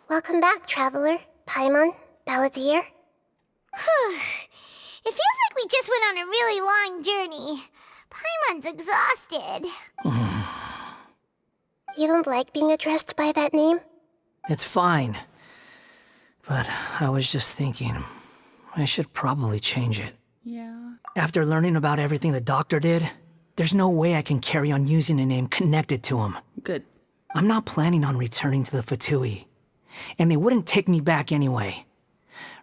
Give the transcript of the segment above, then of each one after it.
Welcome back, Traveler, Paimon, Balladeer. It feels like we just went on a really long journey. Paimon's exhausted. You don't like being addressed by that name? It's fine. But I was just thinking, I should probably change it. Yeah. After learning about everything the doctor did, there's no way I can carry on using a name connected to him. Good. I'm not planning on returning to the Fatui, and they wouldn't take me back anyway.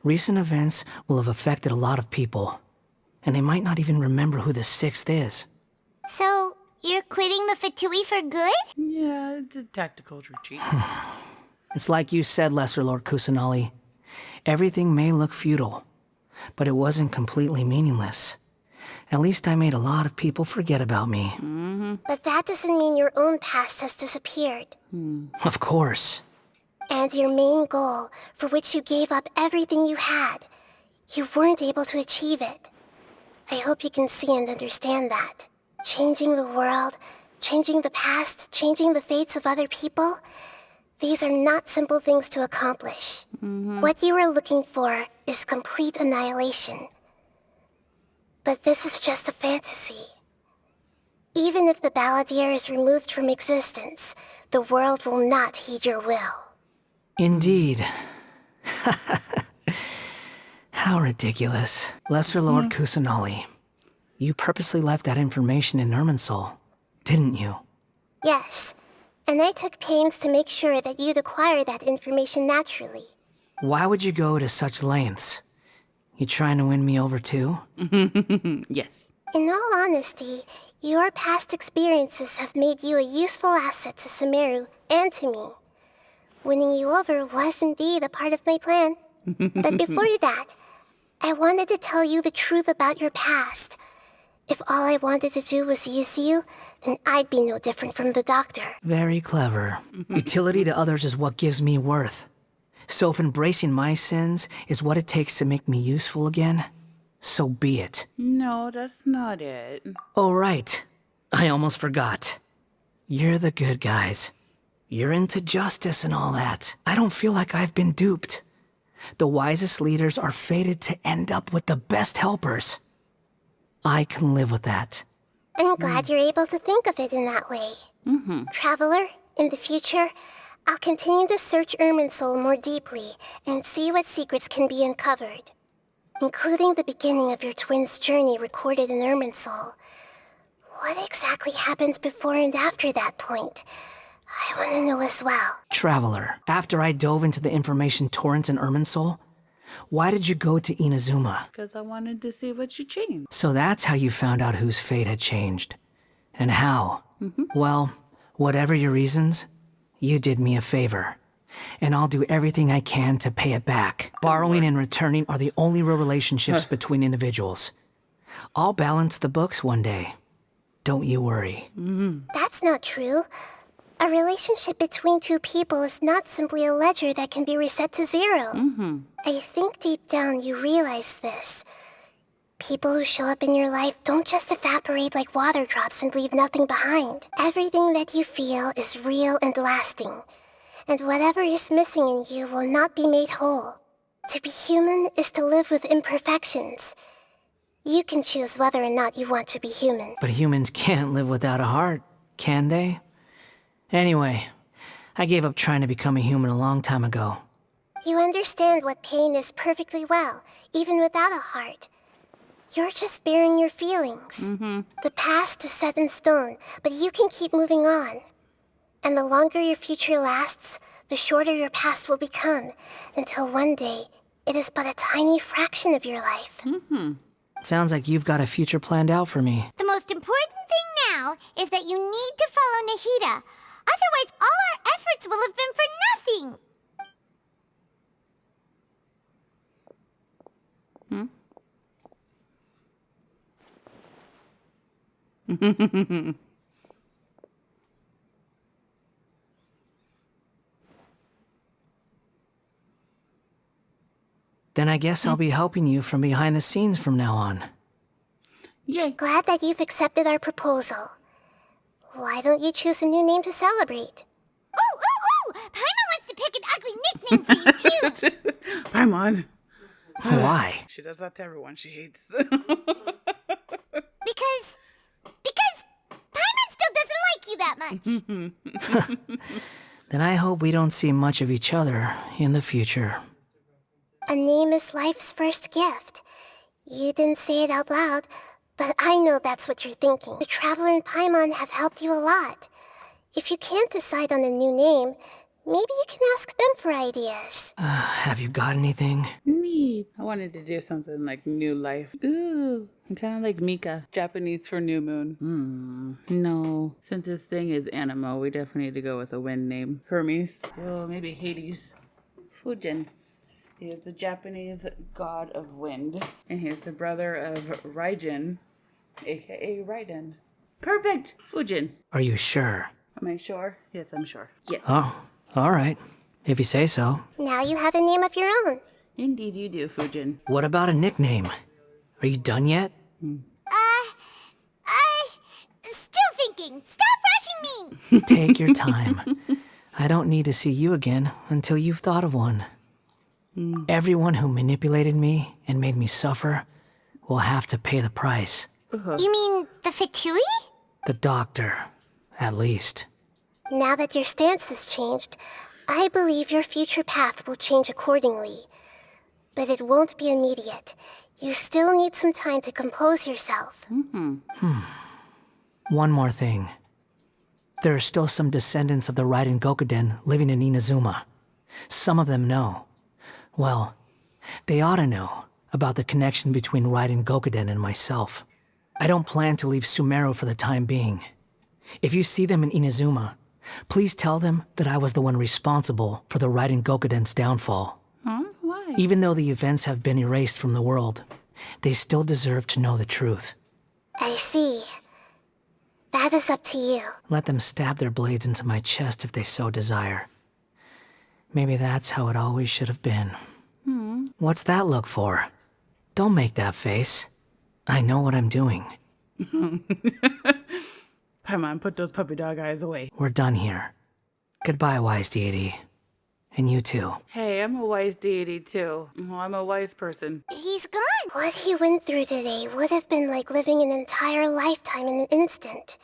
Recent events will have affected a lot of people, and they might not even remember who the sixth is. So, you're quitting the Fatui for good? Yeah, it's a tactical retreat. It's like you said, Lesser Lord Kusanali. Everything may look futile, but it wasn't completely meaningless. At least I made a lot of people forget about me. But that doesn't mean your own past has disappeared. Of course. And your main goal, for which you gave up everything you had, you weren't able to achieve it. I hope you can see and understand that. Changing the world, changing the past, changing the fates of other people, these are not simple things to accomplish. What you were looking for is complete annihilation. But this is just a fantasy. Even if the Balladeer is removed from existence, the world will not heed your will. Indeed. How ridiculous. Lesser Lord Kusanali, you purposely left that information in Irminsul, didn't you? Yes, and I took pains to make sure that you'd acquire that information naturally. Why would you go to such lengths? You trying to win me over too? Yes. In all honesty, your past experiences have made you a useful asset to Sumeru and to me. Winning you over was indeed a part of my plan. But before that, I wanted to tell you the truth about your past. If all I wanted to do was use you, then I'd be no different from the doctor. Very clever. Utility to others is what gives me worth. So if embracing my sins is what it takes to make me useful again, so be it. No, that's not it. Oh, right. I almost forgot. You're the good guys. You're into justice and all that. I don't feel like I've been duped. The wisest leaders are fated to end up with the best helpers. I can live with that. I'm glad you're able to think of it in that way. Traveler, in the future, I'll continue to search Irminsul more deeply and see what secrets can be uncovered, including the beginning of your twins' journey recorded in Irminsul. What exactly happened before and after that point? I want to know as well. Traveler, after I dove into the information torrent in Irminsul, why did you go to Inazuma? Because I wanted to see what you changed. So that's how you found out whose fate had changed. And how. Well, whatever your reasons, you did me a favor. And I'll do everything I can to pay it back. Borrowing and returning are the only real relationships between individuals. I'll balance the books one day. Don't you worry. That's not true. A relationship between two people is not simply a ledger that can be reset to zero. I think deep down you realize this. People who show up in your life don't just evaporate like water drops and leave nothing behind. Everything that you feel is real and lasting. And whatever is missing in you will not be made whole. To be human is to live with imperfections. You can choose whether or not you want to be human. But humans can't live without a heart, can they? Anyway, I gave up trying to become a human a long time ago. You understand what pain is perfectly well, even without a heart. You're just bearing your feelings. The past is set in stone, but you can keep moving on. And the longer your future lasts, the shorter your past will become, until one day, it is but a tiny fraction of your life. Sounds like you've got a future planned out for me. The most important thing now is that you need to follow Nahida. Otherwise, all our efforts will have been for nothing. Then I guess I'll be helping you from behind the scenes from now on. Yay. Glad that you've accepted our proposal. Why don't you choose a new name to celebrate? Ooh! Paimon wants to pick an ugly name for you, too. Paimon. Why? She does that to everyone she hates. Because Paimon still doesn't like you that much. Then I hope we don't see much of each other in the future. A name is life's first gift. You didn't say it out loud, but I know that's what you're thinking. The Traveler and Paimon have helped you a lot. If you can't decide on a new name, maybe you can ask them for ideas. Have you got anything? Neat. I wanted to do something like new life. Ooh, I'm kind of like Mika, Japanese for new moon. No. Since this thing is Animo, we definitely need to go with a wind name. Hermes. Oh, maybe Hades. Fujin. He is the Japanese god of wind. And he is the brother of Raijin, aka Raiden. Perfect! Fujin. Are you sure? Am I sure? Yes, I'm sure. Yeah. Oh, all right. If you say so. Now you have a name of your own. Indeed you do, Fujin. What about a nickname? Are you done yet? Still thinking. Stop rushing me. Take your time. I don't need to see you again until you've thought of one. Everyone who manipulated me and made me suffer will have to pay the price. You mean the Fatui? The doctor, at least. Now that your stance has changed, I believe your future path will change accordingly. But it won't be immediate. You still need some time to compose yourself. One more thing. There are still some descendants of the Raiden Gokuden living in Inazuma. Some of them know. Well, they ought to know about the connection between Raiden Gokuden and myself. I don't plan to leave Sumeru for the time being. If you see them in Inazuma, please tell them that I was the one responsible for the Raiden Gokuden's downfall. Huh? Why? Even though the events have been erased from the world, they still deserve to know the truth. I see. That is up to you. Let them stab their blades into my chest if they so desire. Maybe that's how it always should have been. What's that look for? Don't make that face. I know what I'm doing. Paimon, put those puppy dog eyes away. We're done here. Goodbye, wise deity. And you too. Hey, I'm a wise deity too. Well, I'm a wise person. He's gone. What he went through today would have been like living an entire lifetime in an instant.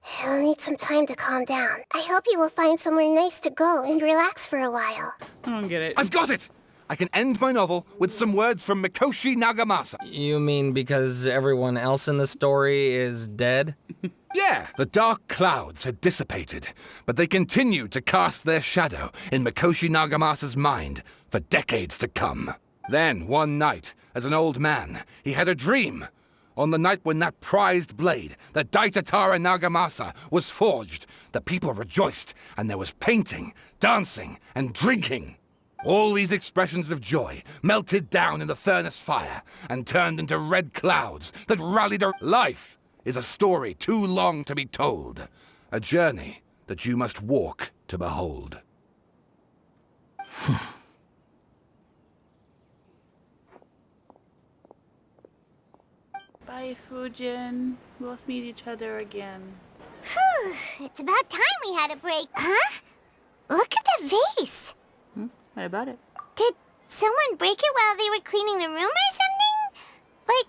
He'll need some time to calm down. I hope you will find somewhere nice to go and relax for a while. I don't get it. I've got it! I can end my novel with some words from Mikoshi Nagamasa. You mean because everyone else in the story is dead? Yeah, the dark clouds had dissipated, but they continued to cast their shadow in Mikoshi Nagamasa's mind for decades to come. Then, one night, as an old man, he had a dream. On the night when that prized blade, the Daitatara Nagamasa, was forged, the people rejoiced, and there was painting, dancing, and drinking. All these expressions of joy melted down in the furnace fire and turned into red clouds that rallied around. Life is a story too long to be told, a journey that you must walk to behold. Bye, Fujin. We'll meet each other again. Whew, it's about time we had a break. Huh? Look at the vase. What about it? Did someone break it while they were cleaning the room or something? But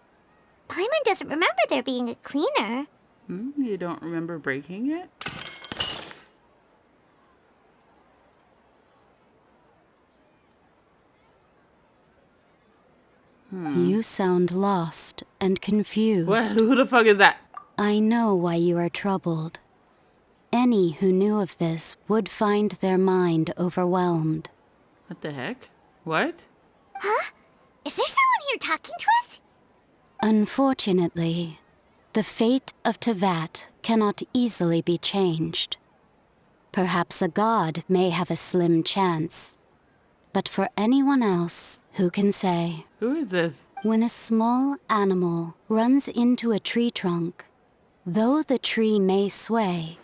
Paimon doesn't remember there being a cleaner. You don't remember breaking it? You sound lost and confused. What? Who the fuck is that? I know why you are troubled. Any who knew of this would find their mind overwhelmed. What the heck? What? Huh? Is there someone here talking to us? Unfortunately, the fate of Tevat cannot easily be changed. Perhaps a god may have a slim chance. But for anyone else, who can say? Who is this? When a small animal runs into a tree trunk, though the tree may sway,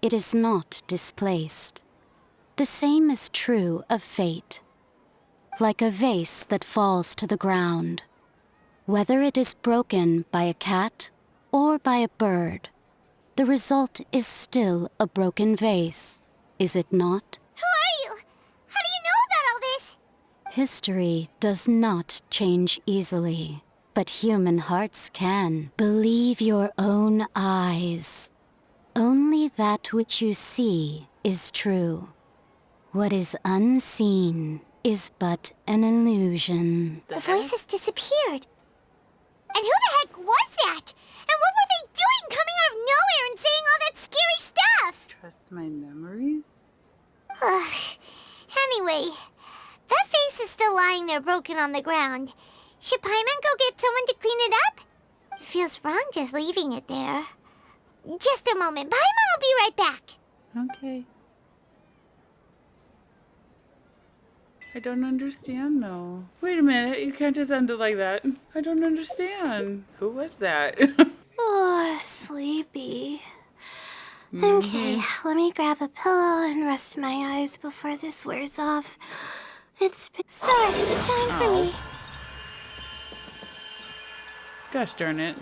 it is not displaced. The same is true of fate. Like a vase that falls to the ground, whether it is broken by a cat or by a bird, the result is still a broken vase, is it not? Who are you? How do you know about all History does not change easily, but human hearts can. Believe your own eyes. Only that which you see is true. What is unseen is but an illusion. The voice has disappeared. And who the heck was that? And what were they doing coming out of nowhere and saying all that scary stuff? Trust my memories? Anyway, that face is still lying there broken on the ground. Should Paimon go get someone to clean it up? It feels wrong just leaving it there. Just a moment. Paimon will be right back. Okay. I don't understand, though. Wait a minute, you can't just end it like that. I don't understand. Who was that? Oh, sleepy. Okay, let me grab a pillow and rest my eyes before this wears off. It's been stars shine for me. Gosh darn it.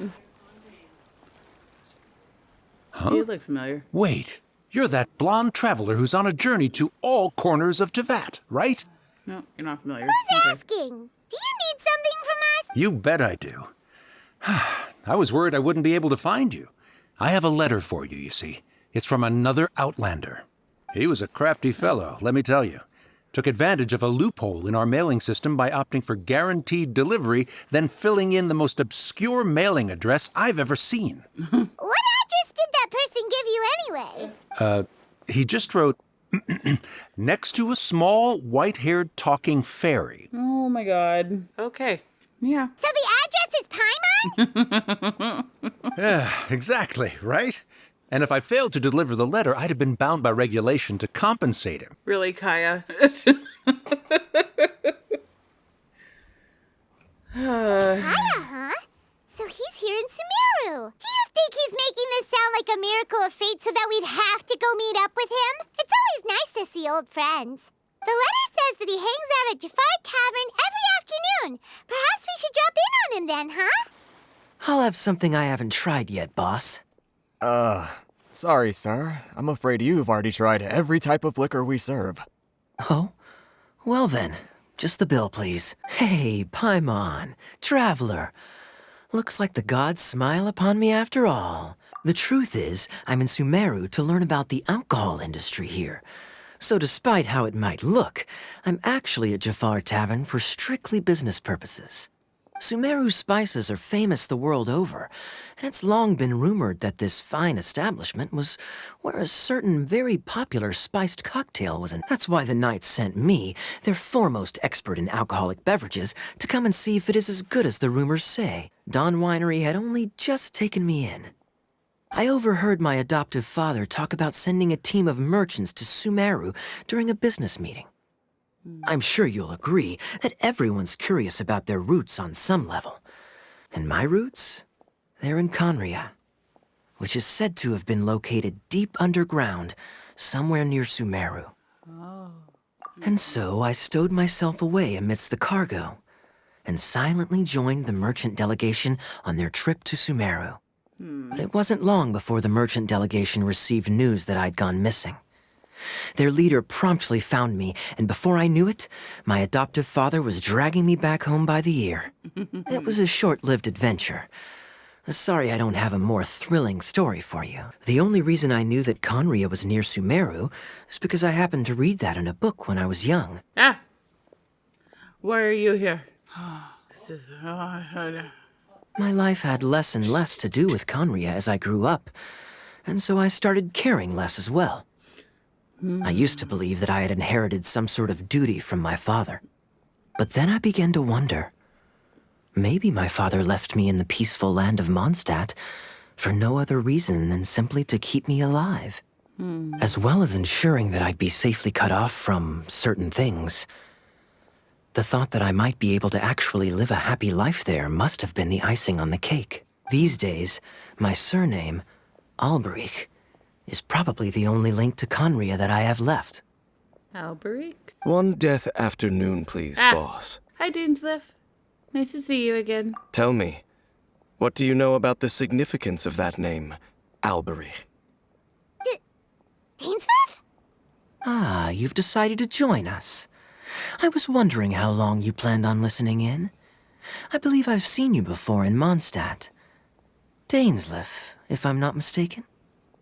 Huh? You look familiar. Wait, you're that blonde traveler who's on a journey to all corners of Tevat, right? No, you're not familiar. Who's asking? Do you need something from us? You bet I do. I was worried I wouldn't be able to find you. I have a letter for you, you see. It's from another Outlander. He was a crafty fellow, let me tell you. Took advantage of a loophole in our mailing system by opting for guaranteed delivery, then filling in the most obscure mailing address I've ever seen. What address did that person give you anyway? He just wrote, next to a small, white-haired talking fairy. Oh my god. Okay. Yeah. So the address is Paimon? Yeah, exactly, right? And if I failed to deliver the letter, I'd have been bound by regulation to compensate him. Really, Kaya? Kaya, huh? So he's here in Sumeru. Do you think he's making this sound like a miracle of fate so that we'd have to go meet up with him? It's always nice to see old friends. The letter says that he hangs out at Jafar Tavern every afternoon. Perhaps we should drop in on him then, huh? I'll have something I haven't tried yet, boss. Sorry, sir. I'm afraid you've already tried every type of liquor we serve. Oh? Well then, just the bill, please. Hey, Paimon, traveler. Looks like the gods smile upon me after all. The truth is, I'm in Sumeru to learn about the alcohol industry here. So despite how it might look, I'm actually at Jafar Tavern for strictly business purposes. Sumeru's spices are famous the world over, and it's long been rumored that this fine establishment was where a certain very popular spiced cocktail was in. That's why the knights sent me, their foremost expert in alcoholic beverages, to come and see if it is as good as the rumors say. Dawn Winery had only just taken me in. I overheard my adoptive father talk about sending a team of merchants to Sumeru during a business meeting. I'm sure you'll agree that everyone's curious about their roots on some level. And my roots? They're in Khaenri'ah, which is said to have been located deep underground, somewhere near Sumeru. And so I stowed myself away amidst the cargo, and silently joined the merchant delegation on their trip to Sumeru. But it wasn't long before the merchant delegation received news that I'd gone missing. Their leader promptly found me, and before I knew it, my adoptive father was dragging me back home by the ear. It was a short-lived adventure. Sorry I don't have a more thrilling story for you. The only reason I knew that Khaenri'ah was near Sumeru is because I happened to read that in a book when I was young. Ah! Why are you here? This is... My life had less and less to do with Khaenri'ah as I grew up, and so I started caring less as well. I used to believe that I had inherited some sort of duty from my father. But then I began to wonder. Maybe my father left me in the peaceful land of Mondstadt for no other reason than simply to keep me alive. As well as ensuring that I'd be safely cut off from certain things. The thought that I might be able to actually live a happy life there must have been the icing on the cake. These days, my surname, Alberich, is probably the only link to Khaenri'ah that I have left. Alberic? One death afternoon, please, boss. Hi, Dainsleif. Nice to see you again. Tell me, what do you know about the significance of that name, Alberich? Dainsleif? Ah, you've decided to join us. I was wondering how long you planned on listening in. I believe I've seen you before in Mondstadt. Dainsleif, if I'm not mistaken.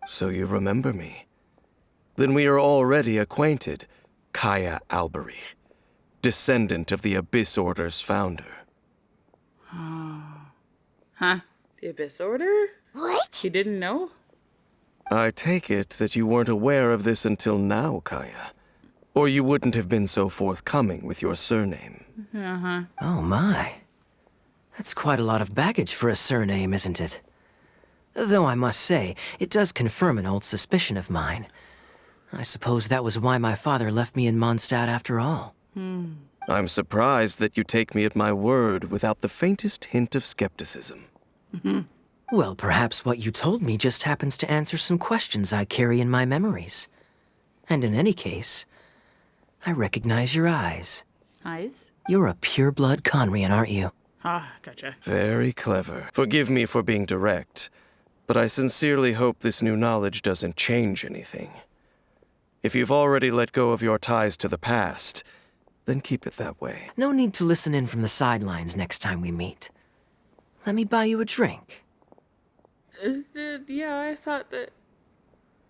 So you remember me. Then we are already acquainted, Kaya Alberich, descendant of the Abyss Order's founder. Huh? The Abyss Order? What? You didn't know? I take it that you weren't aware of this until now, Kaya. Or you wouldn't have been so forthcoming with your surname. Uh-huh. Oh my. That's quite a lot of baggage for a surname, isn't it? Though I must say, it does confirm an old suspicion of mine. I suppose that was why my father left me in Mondstadt after all. I'm surprised that you take me at my word without the faintest hint of skepticism. Well, perhaps what you told me just happens to answer some questions I carry in my memories. And in any case, I recognize your eyes. Eyes? You're a pure-blood Khaenri'ah, aren't you? Ah, gotcha. Very clever. Forgive me for being direct, but I sincerely hope this new knowledge doesn't change anything. If you've already let go of your ties to the past, then keep it that way. No need to listen in from the sidelines next time we meet. Let me buy you a drink. Yeah, I thought that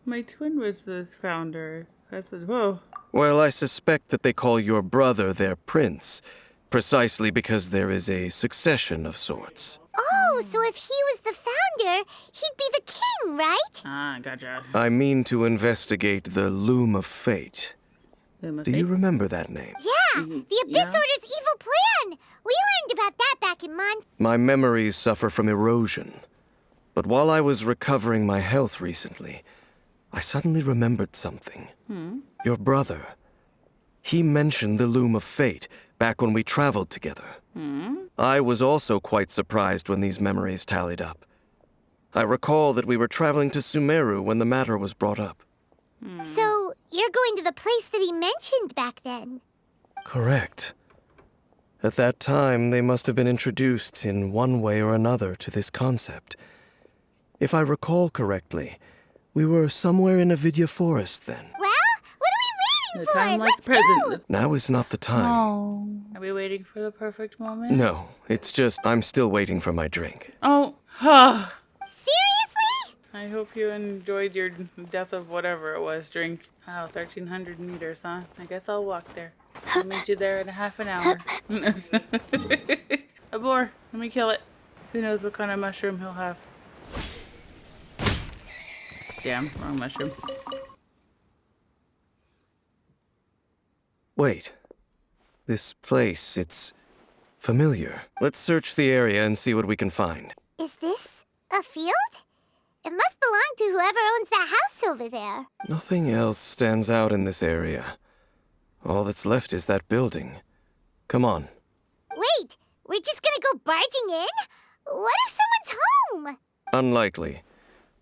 my twin was the founder. I said, whoa. Well, I suspect that they call your brother their prince, precisely because there is a succession of sorts. Oh, so if he was the founder, he'd be the king, right? Ah, gotcha. I mean to investigate the Loom of Fate. Do you remember that name? Yeah, the Abyss Order's evil plan. We learned about that back in Mons. My memories suffer from erosion. But while I was recovering my health recently, I suddenly remembered something. Your brother. He mentioned the Loom of Fate back when we traveled together. I was also quite surprised when these memories tallied up. I recall that we were traveling to Sumeru when the matter was brought up. So, you're going to the place that he mentioned back then? Correct. At that time, they must have been introduced in one way or another to this concept. If I recall correctly, we were somewhere in Avidya Forest then. Well, what are we waiting The for? time like Let's the present. go! Now is not the time. Oh. Are we waiting for the perfect moment? No, it's just I'm still waiting for my drink. Oh. Seriously? I hope you enjoyed your death of whatever it was drink. Oh, 1,300 meters, huh? I guess I'll walk there. I'll meet you there in a half an hour. A boar. Let me kill it. Who knows what kind of mushroom he'll have. Damn, wrong mushroom. Wait. This place, it's familiar. Let's search the area and see what we can find. Is this a field? It must belong to whoever owns that house over there. Nothing else stands out in this area. All that's left is that building. Come on. Wait, we're just gonna go barging in? What if someone's home? Unlikely.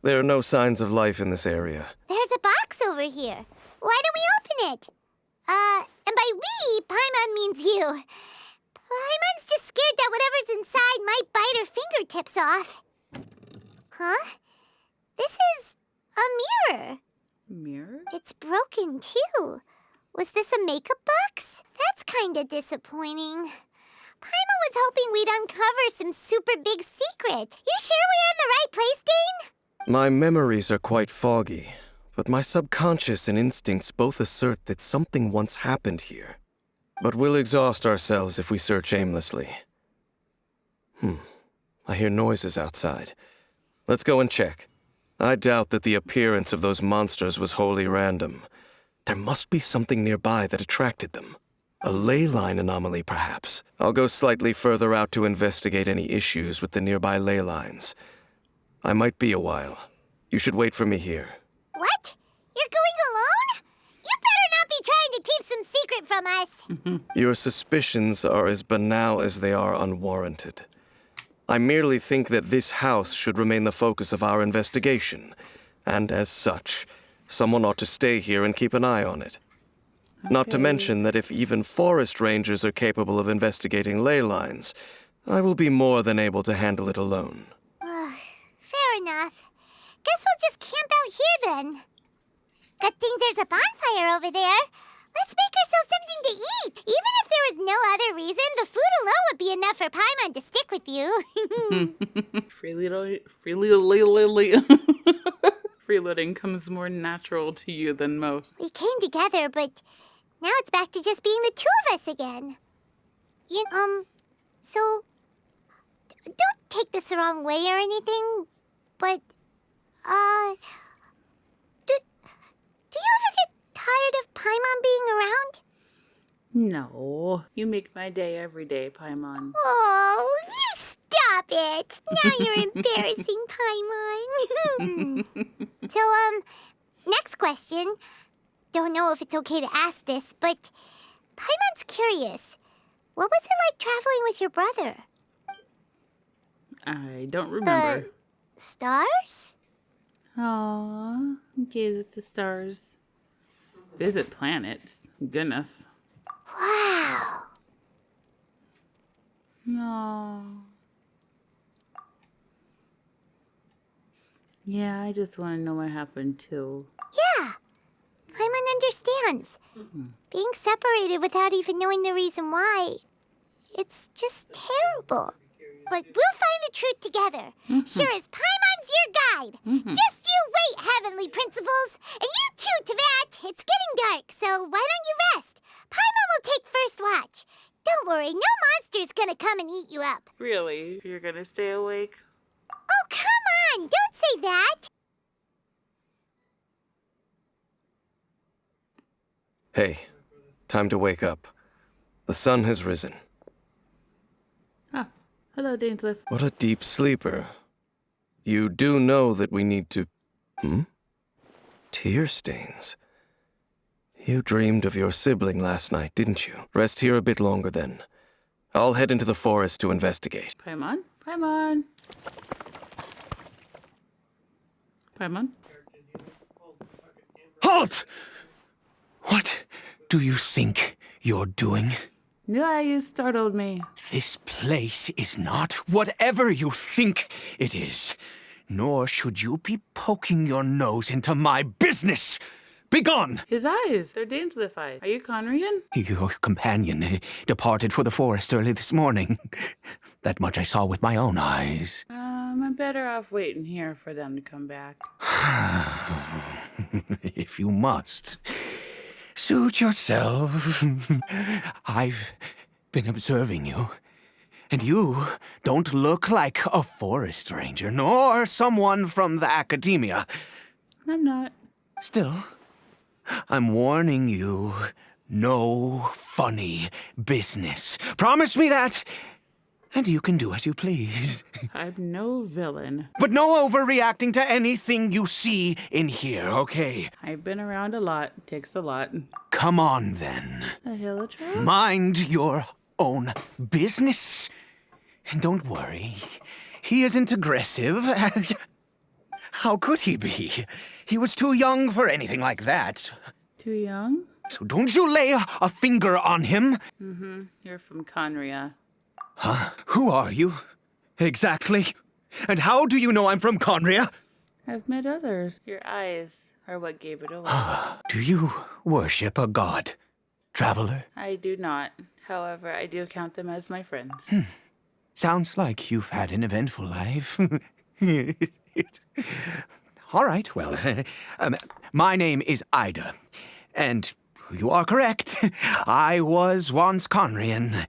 There are no signs of life in this area. There's a box over here. Why don't we open it? And by we, Paimon means you. Paimon's just scared that whatever's inside might bite her fingertips off. Huh? This is a mirror. Mirror? It's broken, too. Was this a makeup box? That's kinda disappointing. Paimon was hoping we'd uncover some super big secret. You sure we're in the right place, Dane? My memories are quite foggy, but my subconscious and instincts both assert that something once happened here. But we'll exhaust ourselves if we search aimlessly. I hear noises outside. Let's go and check. I doubt that the appearance of those monsters was wholly random. There must be something nearby that attracted them. A ley line anomaly, perhaps. I'll go slightly further out to investigate any issues with the nearby ley lines. I might be a while. You should wait for me here. What? You're going alone? You better not be trying to keep some secret from us. Your suspicions are as banal as they are unwarranted. I merely think that this house should remain the focus of our investigation, and as such, someone ought to stay here and keep an eye on it. Not to mention that if even forest rangers are capable of investigating ley lines, I will be more than able to handle it alone. Fair enough. Guess we'll just camp out here then. Good thing there's a bonfire over there. Let's make ourselves something to eat! Even if there was no other reason, the food alone would be enough for Paimon to stick with you. Freeloading comes more natural to you than most. We came together, but now it's back to just being the two of us again. So don't take this the wrong way or anything, but, do you ever get tired of Paimon being around? No, you make my day every day, Paimon. Oh, you stop it! Now you're embarrassing, Paimon. So, next question. Don't know if it's okay to ask this, but Paimon's curious. What was it like traveling with your brother? I don't remember. Stars? Aww, gaze at the stars. Visit planets. Goodness. Wow. No. Yeah, I just want to know what happened too. Yeah. Paimon understands. Being separated without even knowing the reason why, it's just terrible. But we'll find the truth together. Sure as Paimon's your guide. Just you wait, heavenly principles. And you too, Teyvat. It's getting dark, so why don't you rest? Paimon will take first watch. Don't worry, no monster's gonna come and eat you up. Really? You're gonna stay awake? Oh, come on! Don't say that! Hey, time to wake up. The sun has risen. Ah, hello, Dainsleif. What a deep sleeper. You do know that we need to... Tear stains. You dreamed of your sibling last night, didn't you? Rest here a bit longer then. I'll head into the forest to investigate. Paimon? Paimon? Paimon? Halt! What do you think you're doing? Yeah, you startled me. This place is not whatever you think it is. Nor should you be poking your nose into my business. Begone! His eyes, they're Dainsleif eyes. Are you Khaenri'ah? Your companion departed for the forest early this morning. That much I saw with my own eyes. I'm better off waiting here for them to come back. If you must. Suit yourself. I've been observing you. And you don't look like a forest ranger, nor someone from the academia. I'm not. Still, I'm warning you, no funny business. Promise me that, and you can do as you please. I'm no villain. But no overreacting to anything you see in here, okay? I've been around a lot. Takes a lot. Come on, then. A hilichurl? Mind your own business. And don't worry, he isn't aggressive. How could he be? He was too young for anything like that. Too young? So don't you lay a finger on him. You're from Khaenri'ah. Huh? Who are you? Exactly. And how do you know I'm from Khaenri'ah? I've met others. Your eyes are what gave it away. Do you worship a god, traveler? I do not. However, I do count them as my friends. Sounds like you've had an eventful life. All right, well, my name is Ida. And you are correct. I was once Khaenri'ah.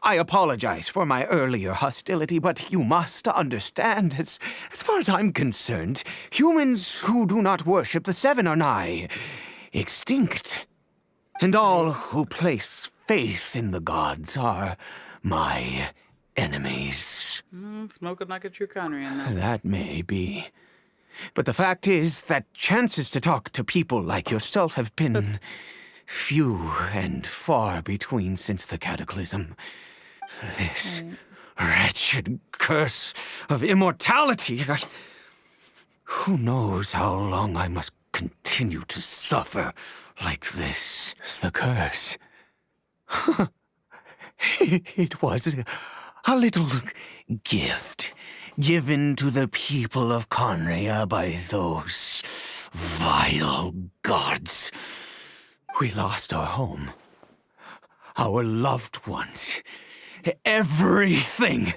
I apologize for my earlier hostility, but you must understand, as far as I'm concerned, humans who do not worship the Seven are nigh extinct. And all who place faith in the gods are my enemies. Smoking like a true Khaenri'ah now. That may be. But the fact is that chances to talk to people like yourself have been few and far between since the cataclysm. This wretched curse of immortality. Who knows how long I must continue to suffer like this? The curse. It was a little gift given to the people of Khaenri'ah by those vile gods. We lost our home, our loved ones, everything.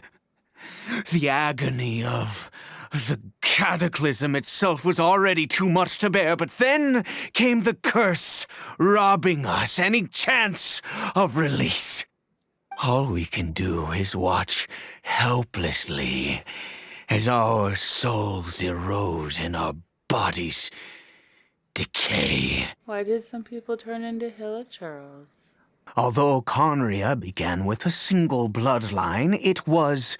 The agony of the cataclysm itself was already too much to bear, but then came the curse, robbing us any chance of release. All we can do is watch helplessly as our souls erode and our bodies decay. Why did some people turn into hillagers? Although Khaenri'ah began with a single bloodline, it was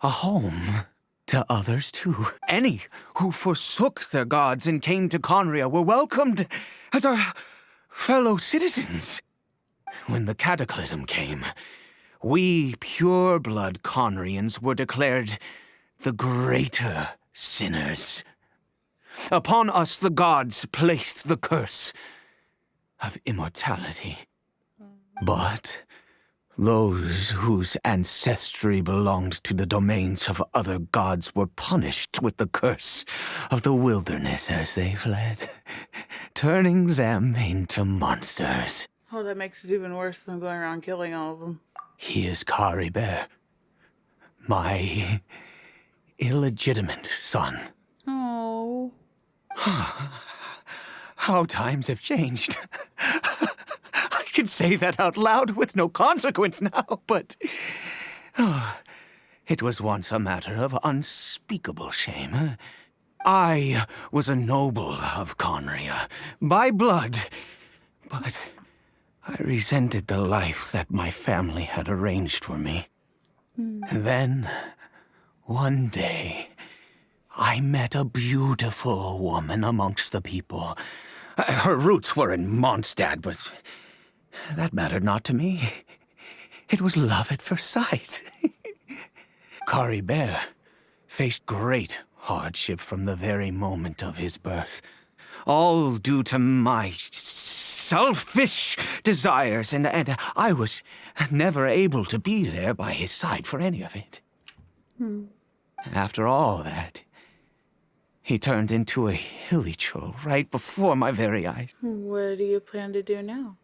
a home to others too. Any who forsook their gods and came to Khaenri'ah were welcomed as our fellow citizens. When the cataclysm came, we pure-blood Khaenri'ans were declared the greater sinners. Upon us the gods placed the curse of immortality. But those whose ancestry belonged to the domains of other gods were punished with the curse of the wilderness as they fled, turning them into monsters. Oh, that makes it even worse than going around killing all of them. He is Khaenri'ah, my illegitimate son. Oh. How times have changed. I can say that out loud with no consequence now, but it was once a matter of unspeakable shame. I was a noble of Khaenri'ah by blood, but I resented the life that my family had arranged for me. Then, one day, I met a beautiful woman amongst the people. Her roots were in Mondstadt, but that mattered not to me. It was love at first sight. Khaenri'ah faced great hardship from the very moment of his birth, all due to my selfish desires, and I was never able to be there by his side for any of it. After all that, he turned into a hilichurl right before my very eyes. What do you plan to do now?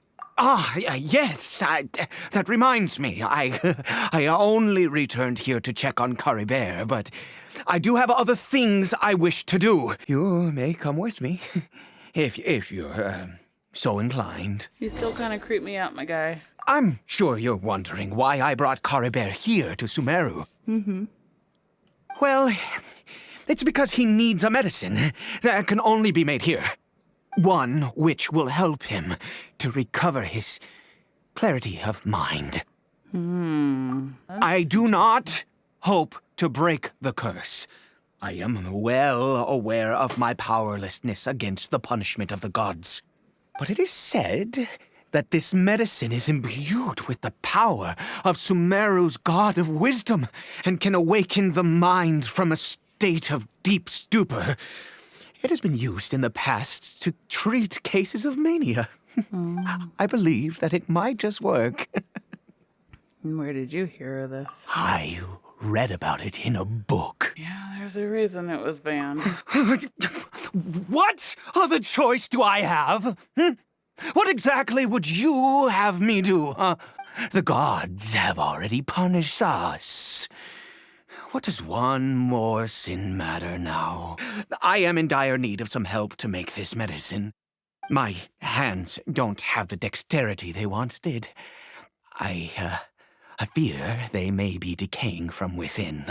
Yes, that reminds me. I only returned here to check on Khaenri'ah, but I do have other things I wish to do. You may come with me, if you're so inclined. You still kind of creep me out, my guy. I'm sure you're wondering why I brought Khaenri'ah here to Sumeru. Well, it's because he needs a medicine that can only be made here. One which will help him to recover his clarity of mind. I do not hope to break the curse. I am well aware of my powerlessness against the punishment of the gods. But it is said that this medicine is imbued with the power of Sumeru's god of wisdom and can awaken the mind from a state of deep stupor. It has been used in the past to treat cases of mania. I believe that it might just work. Where did you hear of this? I read about it in a book. Yeah, there's a reason it was banned. What other choice do I have? What exactly would you have me do? The gods have already punished us. What does one more sin matter now? I am in dire need of some help to make this medicine. My hands don't have the dexterity they once did. I fear they may be decaying from within.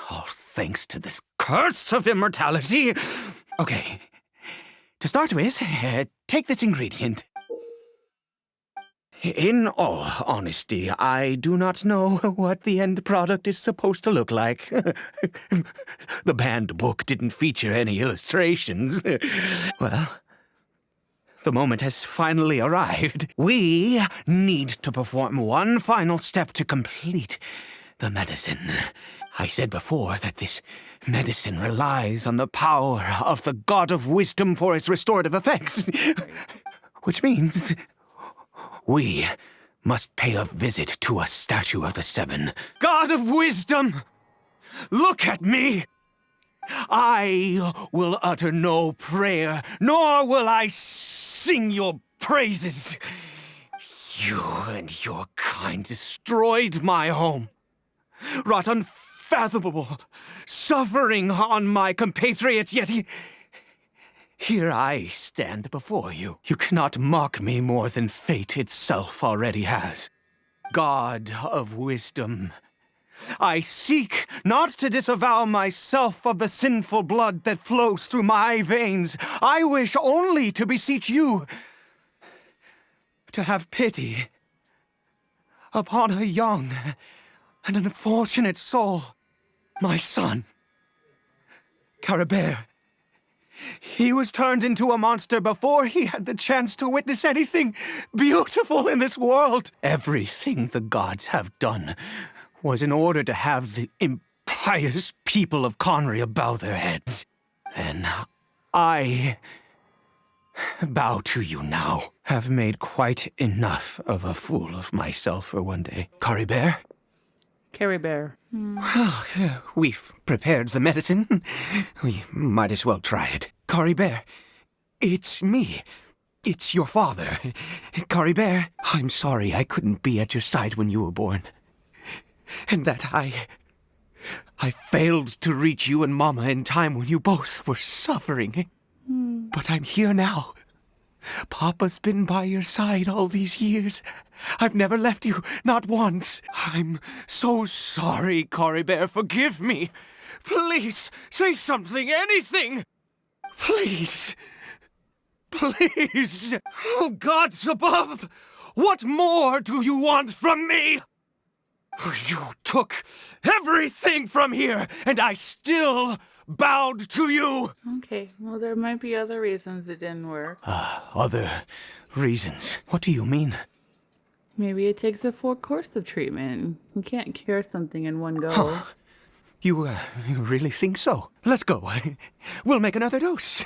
All thanks to this curse of immortality. Okay, to start with, take this ingredient. In all honesty, I do not know what the end product is supposed to look like. The banned book didn't feature any illustrations. Well, the moment has finally arrived. We need to perform one final step to complete the medicine. I said before that this medicine relies on the power of the God of Wisdom for its restorative effects. Which means we must pay a visit to a statue of the Seven. God of Wisdom, look at me! I will utter no prayer, nor will I sing your praises. You and your kind destroyed my home, wrought unfathomable suffering on my compatriots, yet here I stand before you. You cannot mock me more than fate itself already has. God of wisdom, I seek not to disavow myself of the sinful blood that flows through my veins. I wish only to beseech you to have pity upon a young and unfortunate soul, my son, Khaenri'ah. He was turned into a monster before he had the chance to witness anything beautiful in this world. Everything the gods have done was in order to have the impious people of Khaenri'ah bow their heads. Then I bow to you now. Have made quite enough of a fool of myself for one day. Khaenri'ah? Khaenri'ah. Well, we've prepared the medicine. We might as well try it. Khaenri'ah, it's me. It's your father. Khaenri'ah, I'm sorry I couldn't be at your side when you were born. And that I failed to reach you and Mama in time when you both were suffering. But I'm here now. Papa's been by your side all these years. I've never left you, not once. I'm so sorry, Khaenri'ah. Forgive me. Please, say something, anything. Please. Please. Oh, gods above, what more do you want from me? You took everything from here, and I still bowed to you. Okay, well, there might be other reasons it didn't work. Other reasons? What do you mean? Maybe it takes a full course of treatment. You can't cure something in one go. You really think so? Let's go. We'll make another dose.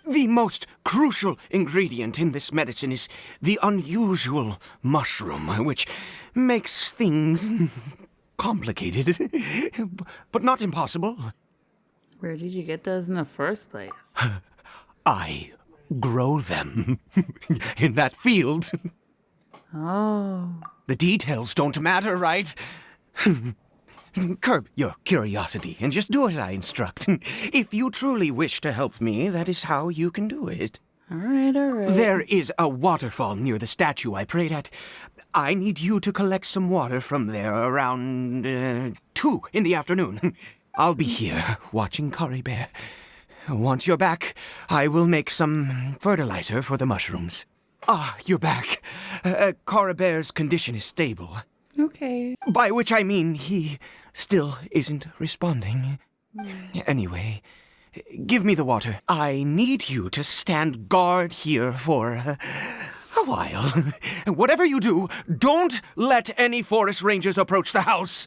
The most crucial ingredient in this medicine is the unusual mushroom, which makes things complicated, but not impossible. Where did you get those in the first place? I grow them in that field. Oh. The details don't matter, right? Curb your curiosity and just do as I instruct. If you truly wish to help me, that is how you can do it. All right. There is a waterfall near the statue I prayed at. I need you to collect some water from there around 2 in the afternoon. I'll be here watching Khaenri'ah. Once you're back, I will make some fertilizer for the mushrooms. Ah, you're back. Khaenri'ah's condition is stable. Okay. By which I mean he still isn't responding. Anyway, give me the water. I need you to stand guard here for a while. Whatever you do, don't let any forest rangers approach the house.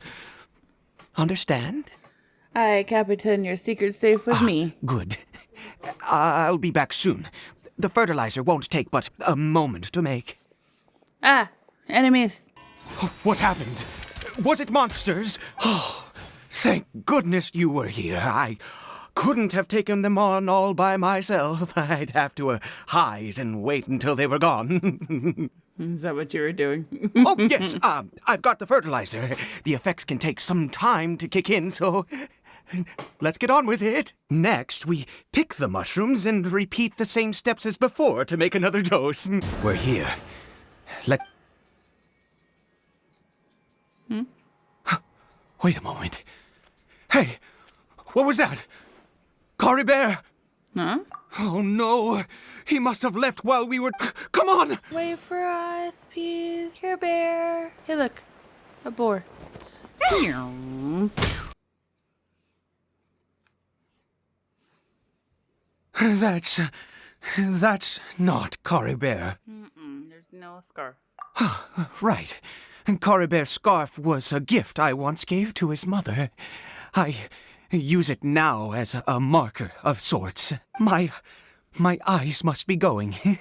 Understand? Aye, Capitan, your secret's safe with me. Good. I'll be back soon. The fertilizer won't take but a moment to make. Ah, enemies. What happened? Was it monsters? Oh, thank goodness you were here. I couldn't have taken them on all by myself. I'd have to hide and wait until they were gone. Is that what you were doing? Oh, yes. I've got the fertilizer. The effects can take some time to kick in, so let's get on with it. Next, we pick the mushrooms and repeat the same steps as before to make another dose. We're here. Wait a moment. Hey, what was that? Khaenri'ah! Huh? Oh no, he must have left while we were... Come on! Wait for us, please. Khaenri'ah. Hey, look. A boar. That's not Khaenri'ah. There's no scarf. Right. Khaenri'ah's scarf was a gift I once gave to his mother. I use it now as a marker of sorts. My eyes must be going.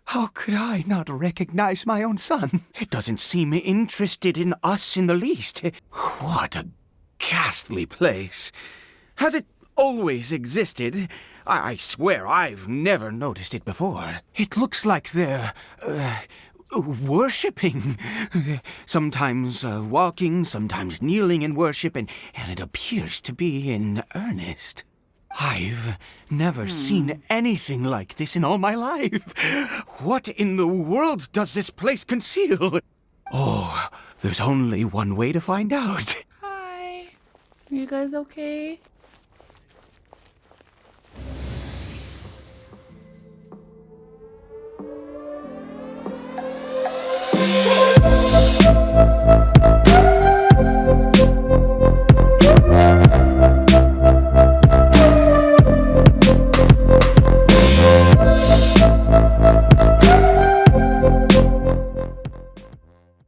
How could I not recognize my own son? It doesn't seem interested in us in the least. What a ghastly place. Has it always existed? I swear I've never noticed it before. It looks like they're, worshipping. Sometimes walking, sometimes kneeling in worship, and it appears to be in earnest. I've never seen anything like this in all my life. What in the world does this place conceal? Oh, there's only one way to find out. Hi. Are you guys okay?